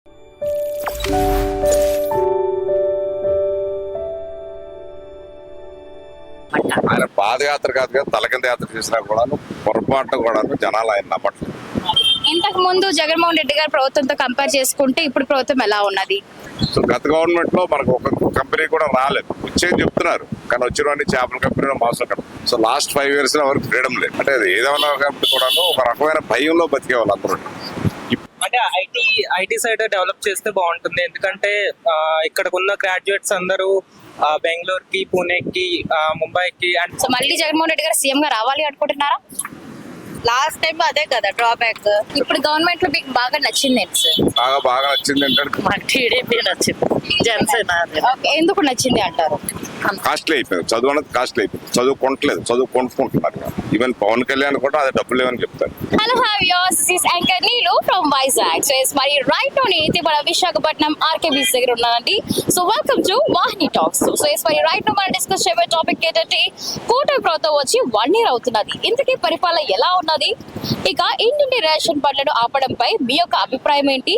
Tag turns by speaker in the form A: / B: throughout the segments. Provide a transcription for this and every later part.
A: ఆయన పాదయాత్ర కాదు కదా, తలకింద యాత్ర చేసినా కూడా పొరపాటు కూడా జనాలు ఆయన నమ్మట్లేదు.
B: ఇంతకు ముందు జగన్మోహన్ రెడ్డి గారి ప్రభుత్వంతో కంపేర్ చేసుకుంటే ఇప్పుడు ప్రభుత్వం ఎలా ఉన్నది?
A: సో గత గవర్నమెంట్ లో మనకు ఒక కంపెనీ కూడా రాలేదు, వచ్చేది చెప్తున్నారు కానీ వచ్చినవన్నీ చేపల కంపెనీ, మాంసం కంపెనీ. సో లాస్ట్ 5 years లో ఎవరికి ఫ్రీడమ్ లేదు. అంటే ఏదైనా కంపెనీ కూడా ఒక రకమైన భయంలో బతికే వాళ్ళు అందరూ.
C: అంటే ఐటీ సైడ్ డెవలప్ చేస్తే బాగుంటుంది. ఎందుకంటే ఇక్కడ ఉన్న గ్రాడ్యుయేట్స్ అందరూ బెంగళూరుకి, పూణేకి, ముంబైకి.
B: సో మళ్ళీ జగన్మోహన్ రెడ్డి గారు సీఎం గా రావాలి అనుకుంటున్నారా?
D: లాస్ట్ టైం అదే కదా డ్రాబ్యాక్.
B: ఇప్పుడు గవర్నమెంట్ లో మీకు బాగా నచ్చింది ఏంటి సార్?
A: బాగా నచ్చింది ఏంటంటే
D: మాకు టీడీపీ నచ్చింది, జనసేన.
B: ఎందుకు నచ్చింది అంటారు?
A: కాస్ట్లీ అయిపోయింది, చదువు అనేది కాస్ట్లీ అయిపోయింది. చదువు కొనట్లేదు, చదువు కొనుక్కుంటున్నారు. ఈవెన్ పవన్ కళ్యాణ్ కూడా అది డబ్బులు లేవని చెప్తారు.
B: Hello hi viewers, this is anchor Neelu from Vizag. So మరి రైట్ నౌ నేనైతే మన విశాఖపట్నం ఆర్కే బీచ్ దగ్గర ఉన్నానండి. So welcome to Vahini talks. So మరి రైట్ నౌ మనం డిస్కస్ చేయబోయే టాపిక్ ఏంటంటే కూటమి ప్రభుత్వం వచ్చి 1 year అవుతున్నది. ఇంతకీ పరిపాలన ఎలా ఉన్నది? ఇక ఇంటింటి రేషన్ బండ్లను ఆపడంపై మీ యొక్క అభిప్రాయం ఏంటి?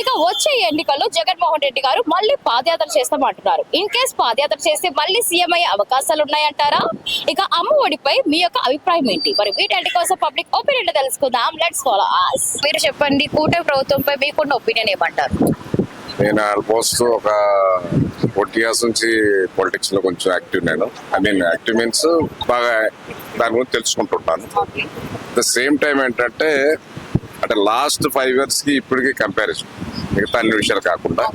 B: ఇక వచ్చే ఎన్నికల్లో జగన్మోహన్ రెడ్డి గారు మళ్ళీ పాదయాత్ర చేస్తామంటున్నారు. ఇన్ కేస్ పాదయాత్ర చేస్తే మళ్ళీ సీఎం అయ్యే అవకాశాలు ఉన్నాయంటారా? ఇక అమ్మ ఒడిపై మీ యొక్క అభిప్రాయం ఏంటి? మరి వీటి కోసం పబ్లిక్ ఒపీనియన్ తెలుసుకుందాం. Let's follow us. మీరు చెప్పండి, కూటమి ప్రభుత్వంపై మీకున్న ఒపీనియన్ ఏమంటారు?
A: నేను ఆల్మోస్ట్ ఒక 40 years నుంచి పొలిటిక్స్ లో కొంచెం యాక్టివ్. నేను యాక్టివ్ మీన్స్ బాగా దాని గురించి తెలుసుకుంటుంటాను. అట్ ద సేమ్ టైం ఏంటంటే అంటే లాస్ట్ 5 years కి ఇప్పటికి కంపారిజన్, మిగతా అన్ని విషయాలు కాకుండా.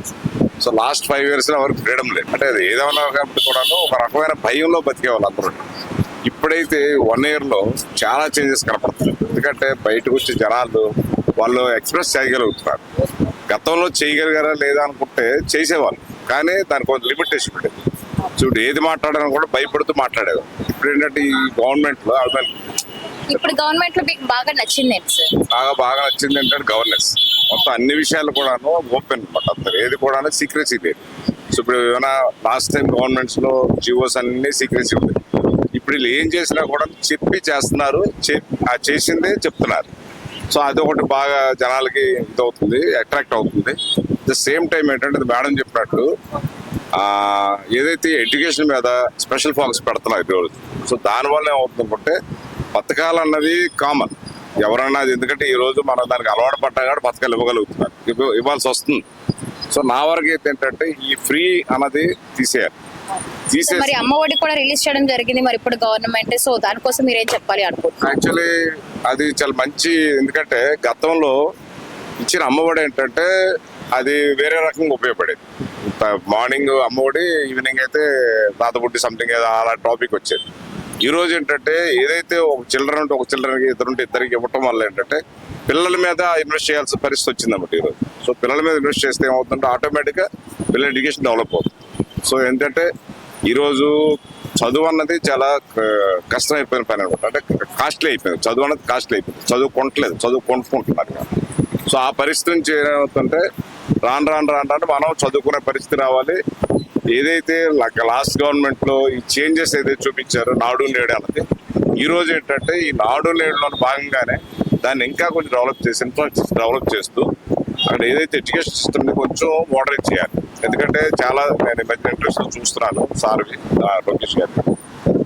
A: సో లాస్ట్ 5 years లో ఎవరికి ఫ్రీడమ్ లేదు. అంటే ఏదైనా కంపెనీ కూడా ఒక రకమైన భయంలో బతికే వాళ్ళు అందరూ. ఇప్పుడైతే 1 year లో చాలా చేంజెస్ కనపడుతుంది. ఎందుకంటే బయటకు వచ్చే జనాలు వాళ్ళు ఎక్స్ప్రెస్ చేయగలుగుతున్నారు. గతంలో చేయగలిగారా లేదా అనుకుంటే చేసేవాళ్ళు, కానీ దానికి కొంచెం లిమిటేషన్ ఉండేది. చూడు, ఏది మాట్లాడాలని కూడా భయపడుతూ మాట్లాడేది. ఇప్పుడు ఏంటంటే ఈ గవర్నమెంట్ లో
B: ఇప్పుడు గవర్నమెంట్ లో మీకు బాగా నచ్చింది ఏంటి సార్?
A: బాగా నచ్చింది ఏంటంటే గవర్నెన్స్. మొత్తం అన్ని విషయాలు కూడాను ఓపెన్ అనమాట. అంతా ఏది కూడా సీక్రెసీ లేదు. సో ఇప్పుడు ఏమైనా లాస్ట్ టైం గవర్నమెంట్స్ లో జియోస్ అన్ని సీక్రెసీ ఉంది. ఇప్పుడు వీళ్ళు ఏం చేసినా కూడా చెప్పి చేస్తున్నారు, చేసిందే చెప్తున్నారు. సో అదొకటి బాగా జనాలకి ఇదవుతుంది, అట్రాక్ట్ అవుతుంది. ద సేమ్ టైం ఏంటంటే మేడం చెప్పినట్టు ఏదైతే ఎడ్యుకేషన్ మీద స్పెషల్ ఫోకస్ పెడుతున్నారు ఈరోజు. సో దానివల్ల ఏమవుతుందంటే పథకాలు అన్నది కామన్ ఎవరన్నా, ఎందుకంటే ఈ రోజు మనం దానికి అలవాటు పడ్డా కూడా పథకాలు ఇవ్వగలుగుతున్నారు, ఇవ్వాల్సి వస్తుంది. సో నా వరకు ఏంటంటే ఈ ఫ్రీ అన్నది తీసేయాలి.
B: మరి అమ్మ ఒడి కూడా రిలీజ్ చేయడం జరిగింది మరి ఇప్పుడు గవర్నమెంట్. సో దానికోసం మీరేం చెప్పాలి అనుకుంటున్నారు?
A: యాక్చువల్లీ అది చాలా మంచి, ఎందుకంటే గతంలో ఇచ్చిన అమ్మఒడి ఏంటంటే అది వేరే రకంగా ఉపయోగపడేది. మార్నింగ్ అమ్మఒడి, ఈవినింగ్ అయితే తాతబుడ్డి సంథింగ్ ఏదో అలా టాపిక్ వచ్చేది. ఈ రోజు ఏంటంటే ఏదైతే ఒక చిల్డ్రన్ ఉంటే ఒక చిల్డ్రన్కి, ఇద్దరికి ఇవ్వటం వల్ల ఏంటంటే పిల్లల మీద ఇన్వెస్ట్ చేయాల్సిన పరిస్థితి వచ్చిందన్నమాట ఈరోజు. సో పిల్లల మీద ఇన్వెస్ట్ చేస్తే ఏమవుతుందంటే ఆటోమేటిక్గా పిల్లల ఎడ్యుకేషన్ డెవలప్ అవుతుంది. సో ఏంటంటే ఈరోజు చదువు అన్నది చాలా కష్టం అయిపోయిన పని అనమాట. అంటే కాస్ట్లీ అయిపోయింది, చదువు అన్నది కాస్ట్లీ అయిపోయింది. చదువు కొనట్లేదు, చదువు కొనుక్కుంటున్నారు. సో ఆ పరిస్థితి నుంచి ఏమవుతుంటే రాను మనం చదువుకునే పరిస్థితి రావాలి. ఏదైతే లాస్ట్ గవర్నమెంట్ లో ఈ చేంజెస్ ఏదైతే చూపించారో నాడు నేడు అన్నది, ఈ రోజు ఏంటంటే ఈ నాడు నేడులో భాగంగానే దాన్ని ఇంకా కొంచెం డెవలప్ చేస్తూ అక్కడ ఏదైతే ఎడ్యుకేషన్ సిస్టమ్ ని కొంచెం మోడరేట్ చేయాలి. ఎందుకంటే చాలా నేను మధ్య ఇంట్రెస్ట్ చూస్తున్నాను సార్వి లోకేష్ గారిని,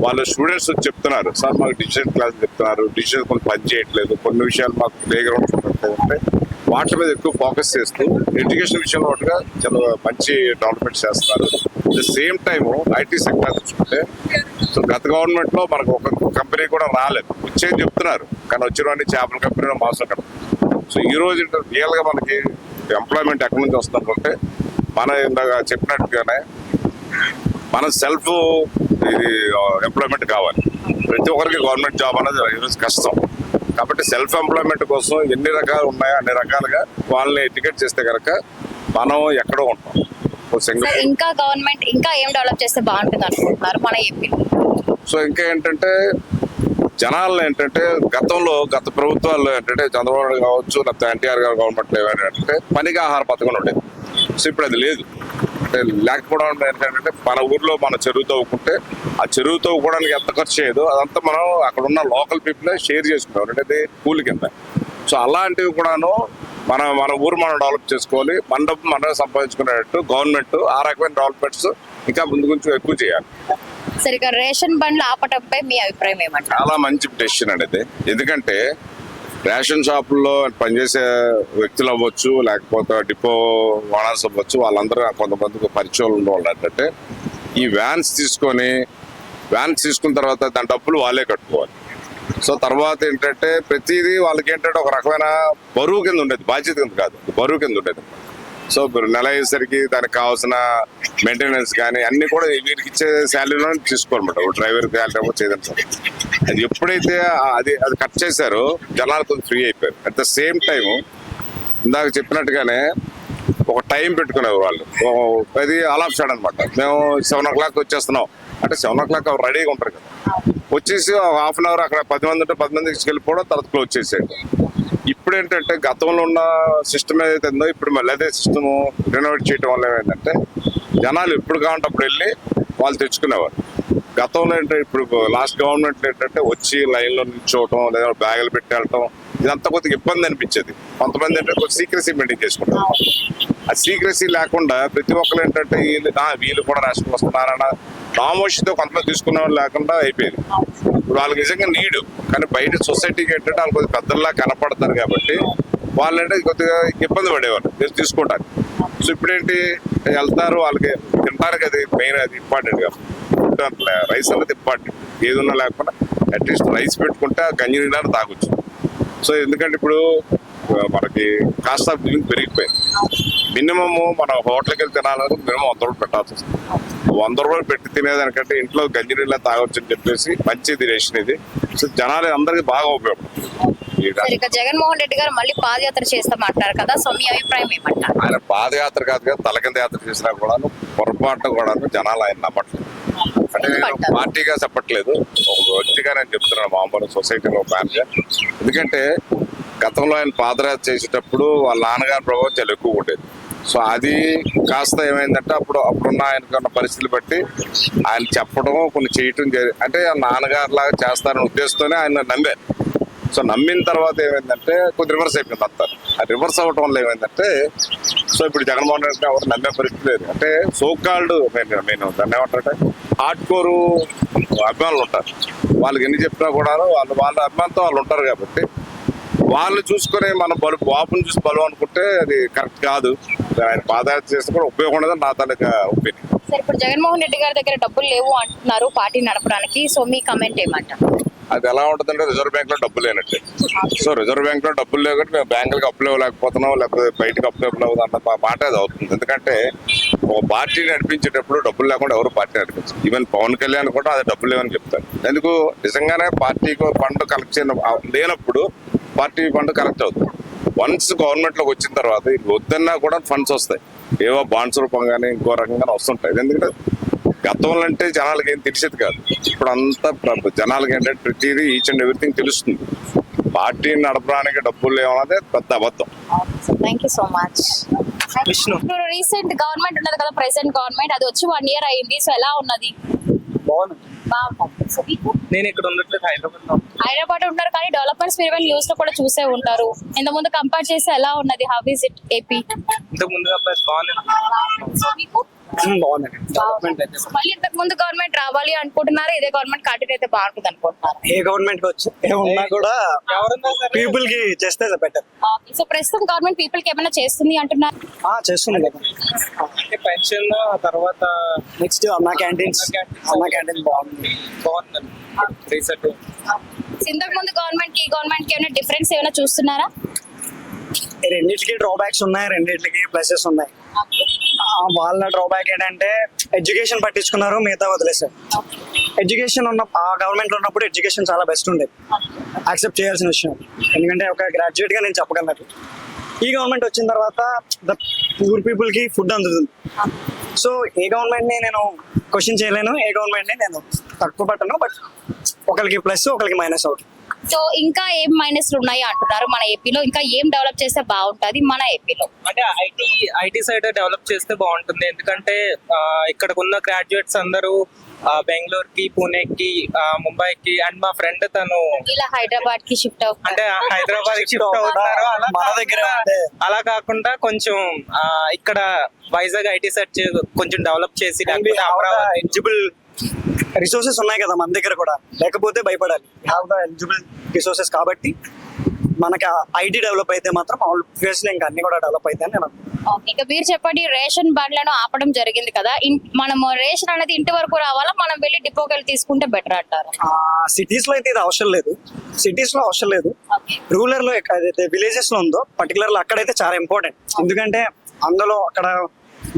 A: వాళ్ళు స్టూడెంట్స్ చెప్తున్నారు, సార్ మాకు డిజిటల్ క్లాస్ చెప్తున్నారు, డిజిటల్ కొన్ని పని చేయట్లేదు, కొన్ని విషయాలు మాకు ప్లే గ్రౌండ్ చూడట్లేదు అంటే వాటి మీద ఎక్కువ ఫోకస్ చేస్తూ ఎడ్యుకేషన్ విషయంలో ఒకటిగా చాలా మంచి డెవలప్మెంట్ చేస్తున్నారు. At the same time IT sector చూసుకుంటే సో గత గవర్నమెంట్ లో మనకు ఒక కంపెనీ కూడా రాలేదు, వచ్చేది చెప్తున్నారు కానీ వచ్చినవన్నీ చేపల కంపెనీ, మాంసం కంపెనీ. సో ఈ రోజు రియల్ గా మనకి ఎంప్లాయ్మెంట్ ఎక్కడి నుంచి వస్తుందంటే మనం ఇందాక చెప్పినట్టుగానే మన సెల్ఫ్ ఇది ఎంప్లాయ్మెంట్ కావాలి. ప్రతి ఒక్కరికి గవర్నమెంట్ జాబ్ అనేది ఈరోజు కష్టం. కాబట్టి సెల్ఫ్ ఎంప్లాయ్మెంట్ కోసం ఎన్ని రకాలు ఉన్నాయో అన్ని రకాలుగా వాళ్ళని ఎడ్యుకేట్ చేస్తే కనుక మనం ఎక్కడో ఉంటాం.
B: ఇంకా గవర్నమెంట్ ఇంకా ఏం డెవలప్ చేస్తే బాగుంటుంది అనుకుంటున్నారు మన ఏపీ?
A: సో ఇంకా ఏంటంటే జనాల్లో ఏంటంటే గత ప్రభుత్వాల్లో ఏంటంటే చంద్రబాబు నాయుడు కావచ్చు, లేకపోతే ఎన్టీఆర్ గారు గవర్నమెంట్ ఏమైనా పనికి ఆహార పథకం ఉండేది. సో ఇప్పుడు అది లేదు. అంటే లేకపోవడం ఏంటంటే మన ఊర్లో మన చెరువు తవ్వుకుంటే ఆ చెరువు తవ్వుకోవడానికి ఎంత ఖర్చు చేయదు అదంతా మనం అక్కడ ఉన్న లోకల్ పీపుల్ షేర్ చేసుకుంటాం, అంటే కూలి కింద. సో అలాంటివి కూడాను మన ఊరు మనం డెవలప్ చేసుకోవాలి, మన డబ్బు మనం సంపాదించుకునేటట్టు గవర్నమెంట్ ఆ రకమైన డెవలప్మెంట్స్ ఇంకా ముందు కొంచెం ఎక్కువ చేయాలి.
B: సరే, ఇక రేషన్ బండ్లు ఆపటంపై మీ అభిప్రాయం ఏమంటారు?
A: చాలా మంచి డెసిషన్ అనేది. ఎందుకంటే రేషన్ షాపుల్లో పనిచేసే వ్యక్తులు అవ్వచ్చు, లేకపోతే డిపో ఓనర్స్ అవ్వచ్చు, వాళ్ళందరూ కొంతమందికి పరిచయాలు ఉండేవాళ్ళు ఏంటంటే ఈ వ్యాన్స్ తీసుకున్న తర్వాత దాని డబ్బులు వాళ్ళే కట్టుకోవాలి. సో తర్వాత ఏంటంటే ప్రతిదీ వాళ్ళకి ఏంటంటే ఒక రకమైన బరువు కింద ఉండేది, బాధ్యత కింద కాదు, బరువు కింద ఉండేది. సో మీరు నెల అయ్యేసరికి దానికి కావాల్సిన మెయింటెనెన్స్ కానీ అన్ని కూడా వీరికి ఇచ్చే శాలరీలో తీసుకోవాలన్నమాట. డ్రైవర్ శాలరీ అవ్వచ్చు ఏదైనా సరే. అది ఎప్పుడైతే అది కట్ చేశారో జనాలు కొంచెం ఫ్రీ అయిపోయారు. అట్ ద సేమ్ టైం ఇందాక చెప్పినట్టుగానే ఒక టైం పెట్టుకునేవారు వాళ్ళు. అది ఆల్ ఆఫ్ సడన్ అనమాట. మేము 7 o'clock వచ్చేస్తున్నాం అంటే 7 o'clock రెడీగా ఉంటారు కదా, వచ్చేసి హాఫ్ అన్ అవర్ అక్కడ 10 మంది ఉంటే 10 మందికి తీసుకెళ్ళిపోవడం, తర్వాత క్లోజ్ చేసేయండి. ఇప్పుడు ఏంటంటే గతంలో ఉన్న సిస్టమ్ ఏదైతే ఉందో ఇప్పుడు మళ్ళీ అదే సిస్టమ్ రెనోవేట్ చేయడం వల్ల ఏమైందంటే జనాలు ఎప్పుడు కావాలంటే అప్పుడు వెళ్ళి వాళ్ళు తెచ్చుకునేవారు. గతంలో ఏంటంటే ఇప్పుడు లాస్ట్ గవర్నమెంట్ ఏంటంటే వచ్చి లైన్లో నిల్చోవటం లేదా బ్యాగులు పెట్టి వెళ్ళటం ఇదంతా కొద్దిగా ఇబ్బంది అనిపించేది. కొంతమంది ఏంటంటే కొంచెం సీక్రసీ మెయింటైన్ చేసుకుంటారు. ఆ సీక్రసీ లేకుండా ప్రతి ఒక్కరు ఏంటంటే వీళ్ళు కూడా రేషన్ వస్తున్నారన్న నామోషితో కొంతమంది తీసుకునే వాళ్ళు లేకుండా అయిపోయింది. ఇప్పుడు వాళ్ళకి నిజంగా నీడు, కానీ బయట సొసైటీకి ఏంటంటే వాళ్ళు కొద్దిగా పెద్దల్లా కనపడతారు కాబట్టి వాళ్ళంటే కొద్దిగా ఇబ్బంది పడేవారు తీసుకోవడానికి. సో ఇప్పుడేంటి వెళ్తారు, వాళ్ళకి తినడానికి అది మెయిన్, అది ఇంపార్టెంట్ గా ఫుడ్ అంటే రైస్ అనేది ఇంపార్టెంట్. ఏది ఉన్నా లేకుండా అట్లీస్ట్ రైస్ పెట్టుకుంటే గంజి నీళ్ళని తాగొచ్చు. సో ఎందుకంటే ఇప్పుడు మనకి కాస్ట్ ఆఫ్ లివింగ్ పెరిగిపోయింది. మినిమమ్ మన హోటల్కి వెళ్ళి తినాలని మినిమం 100 రూపాయలు పెట్టాల్సి వస్తుంది. 100 రూపాయలు పెట్టి తినేదానికంటే ఇంట్లో గంజి నీళ్ళ తాగొచ్చు అని చెప్పేసి మంచిది రేషన్ ఇది. సో జనాలు అందరికి బాగా ఉపయోగపడుతుంది.
B: సరే, ఇక జగన్మోహన్ రెడ్డి గారు మళ్ళీ పాదయాత్ర చేస్తామంటారు కదా, సో మీ అభిప్రాయం ఏమంటారు?
A: ఆయన పాదయాత్ర కాదు కదా, తలకింద యాత్ర చేసినా కూడా పొరపాటున కూడా జనాలు ఆయన నమ్మట్లేదు. అంటే నేను పార్టీగా చెప్పట్లేదు, ఒక వ్యక్తిగా నేను చెప్తున్నాను, మామూలు సొసైటీలో మ్యాన్గా. ఎందుకంటే గతంలో ఆయన పాదయాత్ర చేసేటప్పుడు వాళ్ళ నాన్నగారి ప్రభావం చాలా ఎక్కువ ఉండేది. సో అది కాస్త ఏమైందంటే అప్పుడున్న ఆయనకున్న పరిస్థితులు బట్టి ఆయన చెప్పడం కొన్ని చేయటం అంటే నాన్నగారు లాగా చేస్తారనే ఉద్దేశంతోనే ఆయన నమ్మారు. సో నమ్మిన తర్వాత ఏమైందంటే కొద్ది రివర్స్ అయిపోయింది అంతా. ఆ రివర్స్ అవ్వటం వల్ల ఏమైందంటే సో ఇప్పుడు జగన్మోహన్ రెడ్డి ఎవరు నమ్మే పరిస్థితి లేదు. అంటే సోకాల్డ్ నేను దాన్ని ఏమంటారంటే హార్డ్ కోరు అభిమానులు ఉంటారు. వాళ్ళకి ఎన్ని చెప్పినా కూడా వాళ్ళ అభిమానంతో వాళ్ళు ఉంటారు కాబట్టి వాళ్ళు చూసుకుని మన బాబుని చూసి బలం అనుకుంటే అది కరెక్ట్ కాదు. ఆయన పాదయాత్ర చేస్తే కూడా ఉపయోగం ఉండదని నా తాలూకా ఒపీనియన్.
B: సరే, ఇప్పుడు జగన్మోహన్ రెడ్డి గారి దగ్గర డబ్బులు లేవు అంటున్నారు పార్టీ నడపడానికి, సో మీ కమెంట్ ఏమంటారు?
A: అది ఎలా ఉంటుందంటే రిజర్వ్ బ్యాంక్ లో డబ్బులు లేనట్టే. సో రిజర్వ్ బ్యాంక్ లో డబ్బులు లేకపోతే మేము బ్యాంకులకు అప్లై ఇవ్వలేకపోతున్నాం, లేకపోతే బయటకు అప్లై ఇవ్వలేదు అన్న మాట అది అవుతుంది. ఎందుకంటే ఒక పార్టీ నడిపించేటప్పుడు డబ్బులు లేకుండా ఎవరు పార్టీ నడిపించారు. ఈవెన్ పవన్ కళ్యాణ్ కూడా అది డబ్బులు లేవని చెప్తారు. ఎందుకు నిజంగానే పార్టీకి ఫండ్ కలెక్ట్ లేనప్పుడు పార్టీ ఫండ్ కలెక్ట్ అవుతుంది. వన్స్ గవర్నమెంట్ లోకి వచ్చిన తర్వాత వద్దన్నా కూడా ఫండ్స్ వస్తాయి, ఏవో బాండ్స్ రూపంగానే ఇంకో రకంగానే వస్తుంటాయి. ఎందుకంటే గతంలో అంటే జనాలకి ఏం తెలిసేది కాదు. ఇప్పుడు అంతా జనాలకి ఏంటంటే ప్రతిదీ ఈచ్ అండ్ ఎవ్రీథింగ్ తెలుస్తుంది. పార్టీని నడపడానికి డబ్బులు లేవన్నదే పెద్ద అబద్ధం.
B: Thank you so much.
C: Vishnu.
B: ఇప్పుడు రీసెంట్ గవర్నమెంట్ ఉన్నది కదా, ప్రెసెంట్ గవర్నమెంట్, అది వచ్చి 1 year అయింది. సో ఎలా ఉన్నది?
C: బాగుంది.
B: బాగుంది. సో మీకు
C: నేను ఇక్కడ ఉండట్లేదు,
B: హైదరాబాద్ ఉంటారు కానీ డెవలప్మెంట్స్ మీరు న్యూస్ లో కూడా చూసే ఉంటారు. ఇంత ముందు కంపేర్ చేస్తే ఎలా ఉన్నది? How is it AP?
C: ఇంతకు ముందుగా బాగుంది.
B: సో మీకు
C: బాగుందండి.
B: సో మళ్ళీ ఇంతకు ముందు గవర్నమెంట్ రావాలి అనుకుంటున్నారు, ఇదే గవర్నమెంట్ కంటిన్యూ అయితే బాగుంటుంది అనుకుంటున్నారు?
E: ఏ గవర్నమెంట్ వచ్చి ఉన్నా కూడా పీపుల్ కి చేస్తే బెటర్.
B: సో ప్రస్తుతం గవర్నమెంట్ పీపుల్ కి ఏమైనా చేస్తుంది అంటున్నారు?
E: చేస్తుంది కదా.
C: పెన్షన్ తర్వాత
E: నెక్స్ట్ అన్నా క్యాంటీన్ బాగుంది.
C: బాగుందండి రీసెంట్.
B: ఇంతకు ముందు గవర్నమెంట్ కి ఈ గవర్నమెంట్ కి ఏమైనా డిఫరెన్స్ ఏమైనా చూస్తున్నారా?
E: రెండింటికి డ్రాబ్యాక్స్ ఉన్నాయి, రెండింటికి ప్లసెస్ ఉన్నాయి. వాళ్ళ డ్రాబ్యాక్ ఏంటంటే ఎడ్యుకేషన్ పట్టించుకున్నారు, మిగతా వదిలేసారు. ఎడ్యుకేషన్ ఉన్న ఆ గవర్నమెంట్ లో ఉన్నప్పుడు ఎడ్యుకేషన్ చాలా బెస్ట్ ఉండేది, యాక్సెప్ట్ చేయాల్సిన విషయం. ఎందుకంటే ఒక గ్రాడ్యుయేట్ గా నేను చెప్పగలను. ఈ గవర్నమెంట్ వచ్చిన తర్వాత ద పూర్ పీపుల్ కి ఫుడ్ అందుతుంది. సో ఏ గవర్నమెంట్ ని నేను క్వశ్చన్ చేయలేను, ఏ గవర్నమెంట్ ని నేను తక్కువ పట్టను. బట్ ఒకరికి ప్లస్ ఒకరికి మైనస్ అవుతుంది.
B: సో ఇంకా ఏం మైనస్లు ఉన్నాయి అంటున్నారు మన ఏపీలో, ఇంకా ఏం డెవలప్ చేస్తే బాగుంటది మన ఏపీలో?
C: అంటే ఐటీ సైడ్ డెవలప్ చేస్తే బాగుంటుంది. ఎందుకంటే ఇక్కడకున్న గ్రాడ్యుయేట్స్ అందరూ బెంగళూరుకి, పూణేకి, ముంబైకి, అండ్ మా ఫ్రెండ్ తను
B: ఇలా హైదరాబాద్ కి షిఫ్ట్
C: అంటే హైదరాబాద్ కి షిఫ్ట్ అవుతున్నారు.
E: మన దగ్గర అంటే
C: అలా కాకుండా కొంచెం ఇక్కడ వైజాగ్ ఐటీ సెట్ కొంచెం డెవలప్ చేసి లేకపోతే అమరావతి
E: ఎలిజిబుల్ రిసోర్సెస్ ఉన్నాయి కదా మన దగ్గర కూడా, లేకపోతే భయపడాలి. హ్యావ్ ద ఎలిజిబుల్ రిసోర్సెస్ కాబట్టి మనకి ఐటీ డెవలప్ అయితే మాత్రం ఆబ్వియస్లీ ఇంకా అన్ని కూడా డెవలప్ అయితే నేను
B: ఓకే, ఇక మీరు చెప్పండి, రేషన్ బండ్లను ఆపడం జరిగింది కదా, మనము రేషన్ అనేది ఇంటి వరకు రావాలా, మనం వెళ్ళి డిపోకి వెళ్ళి తీసుకుంటే బెటర్ అంటారు?
E: సిటీస్ లో అయితే ఇది అవసరం లేదు, సిటీస్ లో అవసరం లేదు.
B: ఓకే.
E: రూరల్ లో ఏదైతే విలేజెస్ లో ఉందో పర్టికులర్ లో అక్కడైతే చాలా ఇంపార్టెంట్. ఎందుకంటే అందులో అక్కడ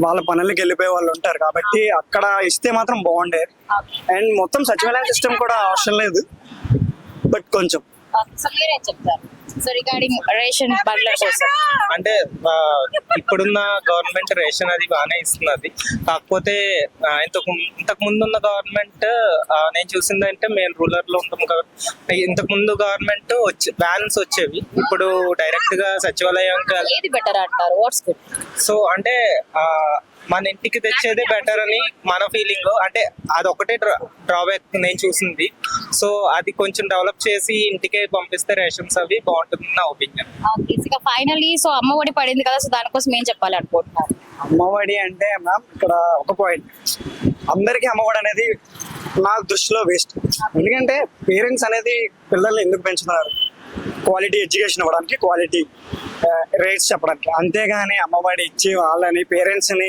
E: వాళ్ళ పనులకి వెళ్ళిపోయే వాళ్ళు ఉంటారు కాబట్టి అక్కడ ఇస్తే మాత్రం బాగుండేది. అండ్ మొత్తం సచివాలయం సిస్టమ్ కూడా అవసరం లేదు, బట్ కొంచెం.
B: సో మీరేం చెప్తారు సో రిగార్డింగ్ రేషన్ బండ్ల కోసం?
C: అంటే ఇప్పుడున్న గవర్నమెంట్ రేషన్ అది బాగానే ఇస్తున్నది. కాకపోతే ఇంతకు ముందు ఉన్న గవర్నమెంట్ నేను చూసింది అంటే మేము రూరల్ లో ఉంటాం కాబట్టి ఇంతకు ముందు గవర్నమెంట్ వ్యాన్స్ వచ్చేవి, ఇప్పుడు డైరెక్ట్ గా సచివాలయం
B: ఏది బెటర్ అంటారు? Watts good?
C: సో అంటే మన ఇంటికి తెచ్చేదే బెటర్ అని మన ఫీలింగ్. అంటే అదొకటే డ్రాబ్యాక్ నేను చూసింది. సో అది కొంచెం డెవలప్ చేసి ఇంటికే పంపిస్తే రేషన్స్ అవి బాగుంటుంది నా ఒపీనియన్.
B: ఇక ఫైనలీ సో అమ్మ ఒడి పడింది కదా, సో దానికోసం ఏం చెప్పాలి అనుకుంటున్నారు?
E: అమ్మఒడి అంటే మ్యామ్ ఇక్కడ ఒక పాయింట్, అందరికీ అమ్మఒడి అనేది నా దృష్టిలో వేస్ట్. ఎందుకంటే పేరెంట్స్ అనేది పిల్లల్ని ఎందుకు పెంచుతున్నారు? క్వాలిటీ ఎడ్యుకేషన్ ఇవ్వడానికి, క్వాలిటీ రేట్స్ చెప్పడానికి. అంతేగాని అమ్మఒడి ఇచ్చి వాళ్ళని పేరెంట్స్ని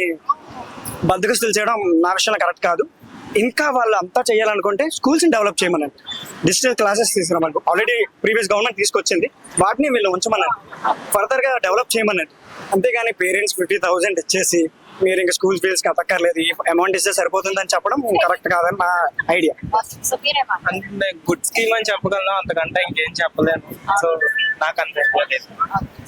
E: బద్దకస్తులు చేయడం నా విషయంలో కరెక్ట్ కాదు. ఇంకా వాళ్ళు అంతా చేయాలనుకుంటే స్కూల్స్ని డెవలప్ చేయమనండి, డిజిటల్ క్లాసెస్ తీసుకురామని ఆల్రెడీ ప్రీవియస్ గవర్నమెంట్ తీసుకొచ్చింది, వాటిని వీళ్ళు ఉంచమనండి, ఫర్దర్గా డెవలప్ చేయమనండి. అంతేగాని పేరెంట్స్ 50,000 ఇచ్చేసి మీరు ఇంకా స్కూల్ ఫీజుకి అతక్కర్లేదు, ఈ అమౌంట్ ఇస్తే సరిపోతుందని చెప్పడం కరెక్ట్ కాదని నా ఐడియా.
B: సో మీరేమా?
C: అంటే గుడ్ స్కీమ్ అని చెప్పగలను, అంతకంటే ఇంకేం చెప్పలేను. సో నాకు అంతే.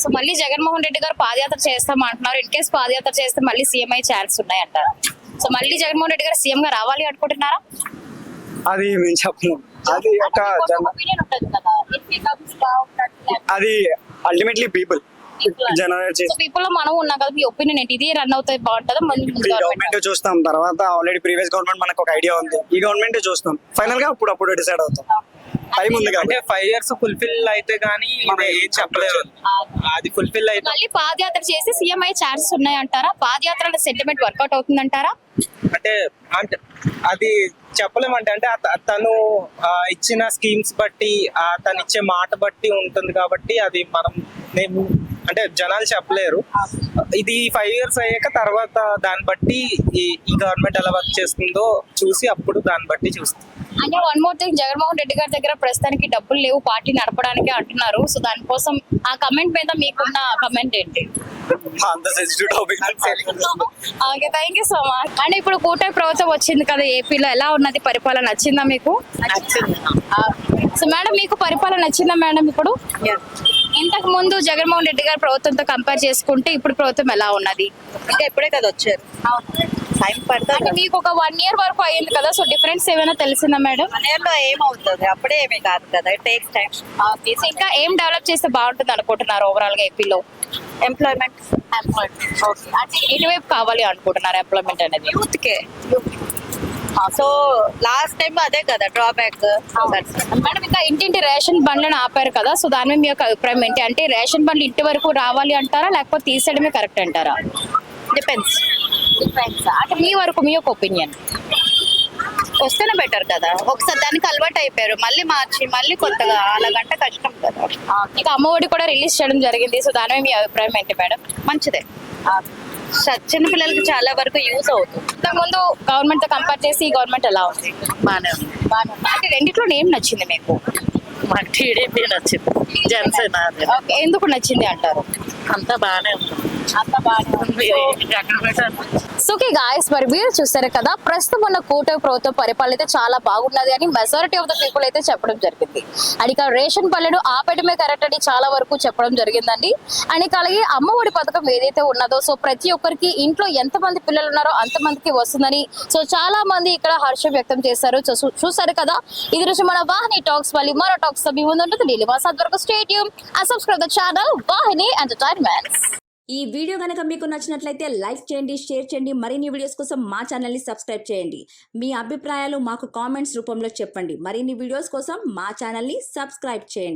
B: సో మళ్ళీ జగన్మోహన్ రెడ్డి గారు పాదయాత్ర చేస్తాం అంటున్నారు. ఇన్ కేసు పాదయాత్ర చేస్తే మళ్ళీ సీఎం అయ్యే ఛాన్స్ ఉన్నాయి అంటారు. సో మళ్ళీ జగన్మోహన్ రెడ్డి గారు సీఎం గా రావాలి అనుకుంటున్నారా?
E: అది మేము చెప్పలేము, అది ఒక
B: ఒపీనియన్ ఉంటుంది కదా, if he comes down,
E: అది అల్టిమేట్లీ పీపుల్ జనరేట్ చేసి
B: పీపుల్ లో మనం ఉన్నాం కదా, మీ ఒపీనియన్ ఏంటి? ఇది రన్ అవుతాయి బాగుంటుందా?
E: గవర్నమెంట్ చూస్తాం, తర్వాత ఆల్రెడీ ప్రీవియస్ గవర్నమెంట్ మనకు ఒక ఐడియా ఉంది, ఈ గవర్నమెంట్ చూస్తాం, ఫైనల్ గా అప్పుడు డిసైడ్ అవుతాం. టైం ఉంది
C: అంటే
E: కాబట్టి
C: 5 years ఫుల్ఫిల్ అయితే గానీ ఏం చెప్పలేదు. అది ఫుల్ఫిల్ అయితే
B: మళ్ళీ పాదయాత్ర చేసి సీఎం అయ్యే ఛాన్సెస్ ఉన్నాయి అంటారా? పాదయాత్ర సెంటిమెంట్ వర్కౌట్ అవుతుందంటారా?
C: అంటే అది చెప్పలేమంటే అంటే తను ఇచ్చిన స్కీమ్స్ బట్టి, తను ఇచ్చే మాట బట్టి ఉంటుంది కాబట్టి అది మేము అంటే జనాలు చెప్పలేరు. ఇది 5 years అయ్యాక తర్వాత దాన్ని బట్టి ఈ గవర్నమెంట్ ఎలా వర్క్ చేస్తుందో చూసి అప్పుడు దాన్ని బట్టి చూస్తాం.
B: అంటే one more thing, Jaganmohan Reddy గారి దగ్గర ప్రస్తుతానికి డబ్బులు లేవు పార్టీ నడపడానికి అంటున్నారు. సో దానికోసం ఆ కమెంట్ మీద మీకున్న కమెంట్ ఏంటి?
E: అంత sensitive topic.
B: Okay, thank you so much. అంటే ఇప్పుడు కూటమి ప్రభుత్వం వచ్చింది కదా ఏపీలో, ఎలా ఉన్నది పరిపాలన? నచ్చిందా మీకు? సో మేడం, మీకు పరిపాలన నచ్చిందా మేడం? ఇప్పుడు ఇంతకు ముందు జగన్మోహన్ రెడ్డి గారి ప్రభుత్వంతో కంపేర్ చేసుకుంటే ఇప్పుడు ప్రభుత్వం ఎలా ఉన్నది?
D: ఇంకా ఇప్పుడే కదా వచ్చారు, టైం పడుతుంది.
B: అంటే మీకు ఒక 1 year వరకు అయ్యింది కదా, సో డిఫరెన్స్ ఏమైనా తెలిసిందా మేడం?
D: మనలో ఏమవుతుంది, అప్పుడే ఏమీ కాదు కదా, ఇట్ టేక్స్ టైం.
B: సో ఇంకా ఏం డెవలప్ చేస్తే బాగుంటుంది అనుకుంటున్నారు ఓవరాల్ గా ఏపీలో?
D: ఎంప్లాయ్మెంట్
B: ఓకే, అంటే ఎటువైపు కావాలి అనుకుంటున్నారు ఎంప్లాయ్మెంట్ అనేది?
D: యూత్ కే. సో లాస్ట్ టైం అదే కదా డ్రాబ్యాక్.
B: మేడం, ఇంకా ఇంటింటి రేషన్ బండ్లను ఆపారు కదా, సో దాని మీద మీ యొక్క అభిప్రాయం ఏంటి? అంటే రేషన్ బండ్లు ఇంటి వరకు రావాలి అంటారా, లేకపోతే తీసేయడమే కరెక్ట్ అంటారా?
D: డిపెండ్స్.
B: అంటే మీ వరకు మీ యొక్క ఒపీనియన్?
D: వస్తేనే బెటర్ కదా, ఒకసారి దానికి అలవాటు అయిపోయారు, మళ్ళీ మార్చి మళ్ళీ కొత్తగా అలాగంటే కష్టం కదా.
B: ఇక అమ్మఒడి కూడా రిలీజ్ చేయడం జరిగింది, సో దాని మీద మీ అభిప్రాయం ఏంటి మేడం?
D: మంచిదే, చిన్న పిల్లలకి చాలా వరకు యూజ్ అవుతుంది.
B: ఇంతకుముందు గవర్నమెంట్ తో కంపేర్ చేసి ఈ గవర్నమెంట్ ఎలా ఉంది?
D: బాగానే ఉంది.
B: అంటే రెండిట్లో ఏం నచ్చింది మీకు?
D: మాకు టీడీపీ నచ్చింది, జనసేన
B: ఎందుకు నచ్చింది అంటారు?
D: అంతా బాగానే ఉంది.
B: సో ఓకే గాయస్, మరి మీరు చూస్తారు కదా, ప్రస్తుతం ఉన్న కూటమి ప్రభుత్వం పరిపాలన అయితే చాలా బాగున్నది అని మెజారిటీ ఆఫ్ ద పీపుల్ అయితే చెప్పడం జరిగింది. అండ్ ఇక రేషన్ పల్లెను ఆపేయడమే కరెక్ట్ అని చాలా వరకు చెప్పడం జరిగిందండి. అండ్ ఇక అలాగే అమ్మఒడి పథకం ఏదైతే ఉన్నదో, సో ప్రతి ఒక్కరికి ఇంట్లో ఎంతమంది పిల్లలు ఉన్నారో అంతమందికి వస్తుందని సో చాలా మంది ఇక్కడ హర్షం వ్యక్తం చేశారు. సో చూసారు కదా, ఇది రోజు మన వాహిని టాక్స్. మళ్ళీ మరో టాక్స్ మీ ముందు ఉంటుంది. డైలీ మాసాద్ వరకు stay tune and subscribe the channel Vahini entertainments.
F: ఈ వీడియో కనుక మీకు నచ్చినట్లయితే లైక్ చేయండి, షేర్ చేయండి. మరిన్ని వీడియోస్ కోసం మా ఛానల్ని సబ్స్క్రైబ్ చేయండి. మీ అభిప్రాయాలు మాకు కామెంట్స్ రూపంలో చెప్పండి. మరిన్ని వీడియోస్ కోసం మా ఛానల్ని సబ్స్క్రైబ్ చేయండి.